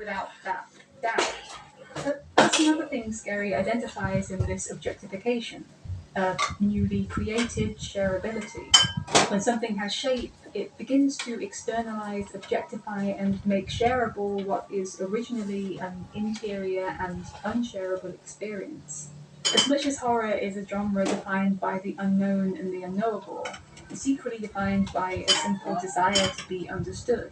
without that doubt. But that's another thing Scary identifies in this objectification, newly created shareability. When something has shape, it begins to externalize, objectify, and make shareable what is originally an interior and unshareable experience. As much as horror is a genre defined by the unknown and the unknowable, it's equally defined by a simple desire to be understood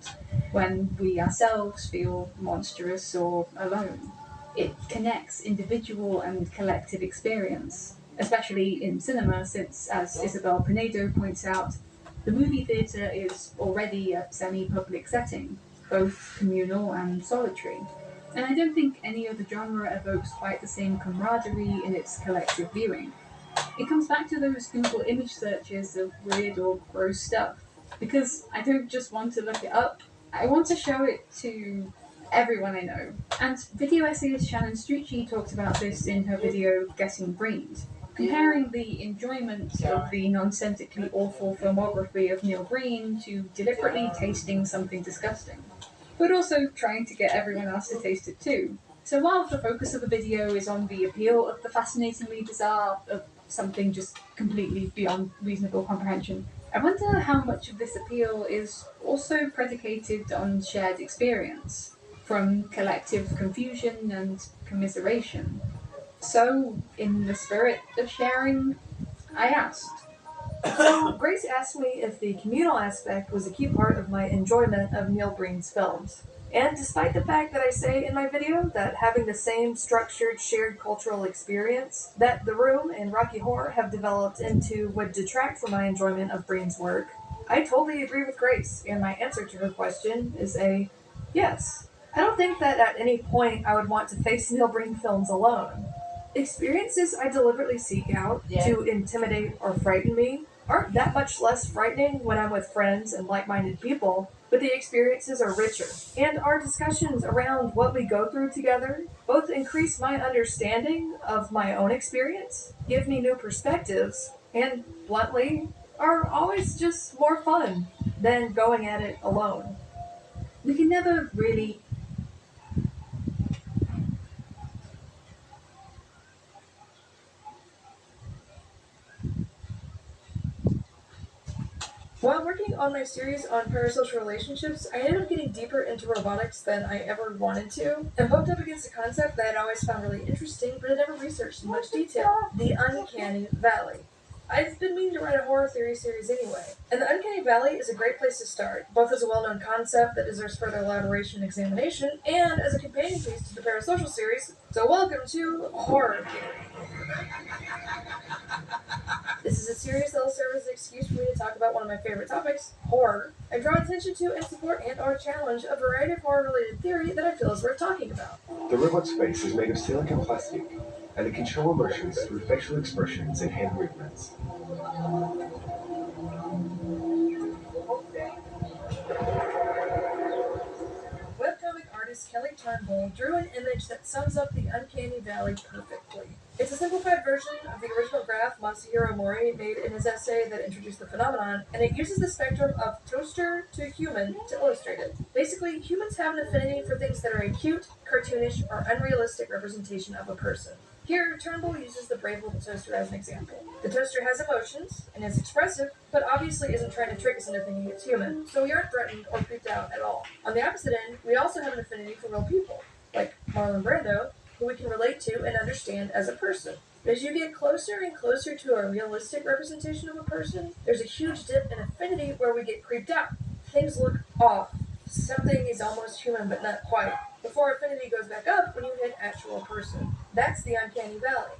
when we ourselves feel monstrous or alone. It connects individual and collective experience, especially in cinema, since, as Isabel Pinedo points out, the movie theatre is already a semi public setting, both communal and solitary. And I don't think any other genre evokes quite the same camaraderie in its collective viewing. It comes back to those Google image searches of weird or gross stuff. Because I don't just want to look it up, I want to show it to everyone I know. And video essayist Shannon Strucci talked about this in her video Getting Brained, comparing the enjoyment of the nonsensically awful filmography of Neil Breen to deliberately tasting something disgusting, but also trying to get everyone else to taste it too. So while the focus of the video is on the appeal of the fascinatingly bizarre, of something just completely beyond reasonable comprehension, I wonder how much of this appeal is also predicated on shared experience, from collective confusion and commiseration. So, in the spirit of sharing, I asked. So, Grace asked me if the communal aspect was a key part of my enjoyment of Neil Breen's films. And despite the fact that I say in my video that having the same structured, shared cultural experience that The Room and Rocky Horror have developed into would detract from my enjoyment of Breen's work, I totally agree with Grace, and my answer to her question is a yes. I don't think that at any point I would want to face Neil Breen films alone. Experiences I deliberately seek out to intimidate or frighten me aren't that much less frightening when I'm with friends and like-minded people, but the experiences are richer. And our discussions around what we go through together both increase my understanding of my own experience, give me new perspectives, and, bluntly, are always just more fun than going at it alone. We can never really. While working on my series on parasocial relationships, I ended up getting deeper into robotics than I ever wanted to, and bumped up against a concept that I'd always found really interesting, but had never researched in much detail: the Uncanny Valley. I've been meaning to write a horror theory series anyway, and the Uncanny Valley is a great place to start, both as a well-known concept that deserves further elaboration and examination, and as a companion piece to the parasocial series. So welcome to Horror Theory. This is a series that will serve as an excuse for me to talk about one of my favorite topics, horror, and draw attention to and support and/or challenge a variety of horror-related theory that I feel is worth talking about. The robot's face is made of silicon plastic, and it can show emotions through facial expressions and hand movements. Webcomic artist Kelly Turnbull drew an image that sums up the Uncanny Valley perfectly. It's a simplified version of the original graph Masahiro Mori made in his essay that introduced the phenomenon, and it uses the spectrum of toaster to human to illustrate it. Basically, humans have an affinity for things that are a cute, cartoonish, or unrealistic representation of a person. Here, Turnbull uses the brave little toaster as an example. The toaster has emotions, and is expressive, but obviously isn't trying to trick us into thinking it's human, so we aren't threatened or creeped out at all. On the opposite end, we also have an affinity for real people, like Marlon Brando, who we can relate to and understand as a person. But as you get closer and closer to a realistic representation of a person, there's a huge dip in affinity where we get creeped out. Things look off. Something is almost human but not quite, before affinity goes back up when you hit actual person. That's the Uncanny Valley.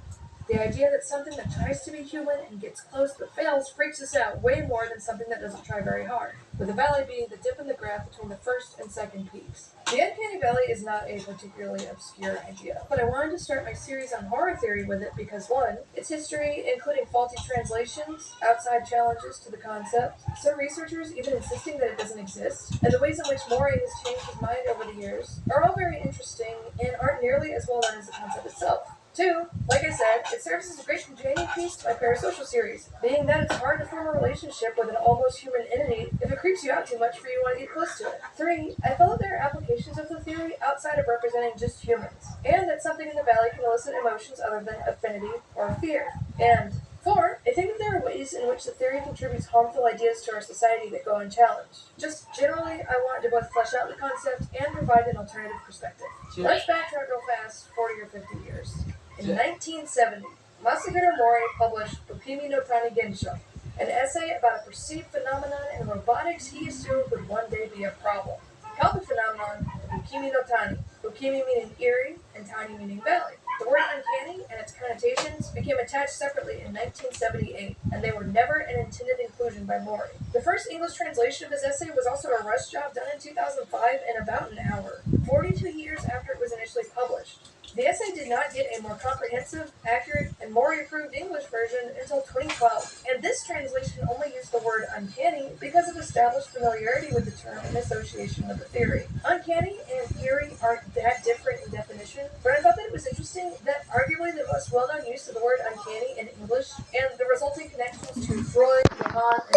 The idea that something that tries to be human and gets close but fails freaks us out way more than something that doesn't try very hard, with the valley being the dip in the graph between the first and second peaks. The Uncanny Valley is not a particularly obscure idea, but I wanted to start my series on horror theory with it because 1, its history, including faulty translations, outside challenges to the concept, some researchers even insisting that it doesn't exist, and the ways in which Mori has changed his mind over the years, are all very interesting and aren't nearly as well known as the concept itself. 2, like I said, it serves as a great companion piece to my parasocial series, being that it's hard to form a relationship with an almost human entity if it creeps you out too much for you to want to get close to it. 3, I felt that there are applications of the theory outside of representing just humans, and that something in the valley can elicit emotions other than affinity or fear. And 4, I think that there are ways in which the theory contributes harmful ideas to our society that go unchallenged. Just generally, I wanted to both flesh out the concept and provide an alternative perspective. Let's backtrack real fast, 40 or 50 years. In 1970, Masahiro Mori published Bukimi no Tani Gensho, an essay about a perceived phenomenon in robotics he assumed would one day be a problem. He called the phenomenon the Bukimi no Tani, Bukimi meaning eerie and Tani meaning valley. The word uncanny and its connotations became attached separately in 1978, and they were never an intended inclusion by Mori. The first English translation of his essay was also a rush job done in 2005 in about an hour, 42 years after it was initially published. The essay did not get a more comprehensive, accurate, and Mori-approved English version until 2012, and this translation only used the word uncanny because of established familiarity with the term and association with the theory. Uncanny and eerie aren't that different in definition, but I thought that it was interesting that arguably the most well-known use of the word uncanny in English and the resulting connections to Freud, Lacan, and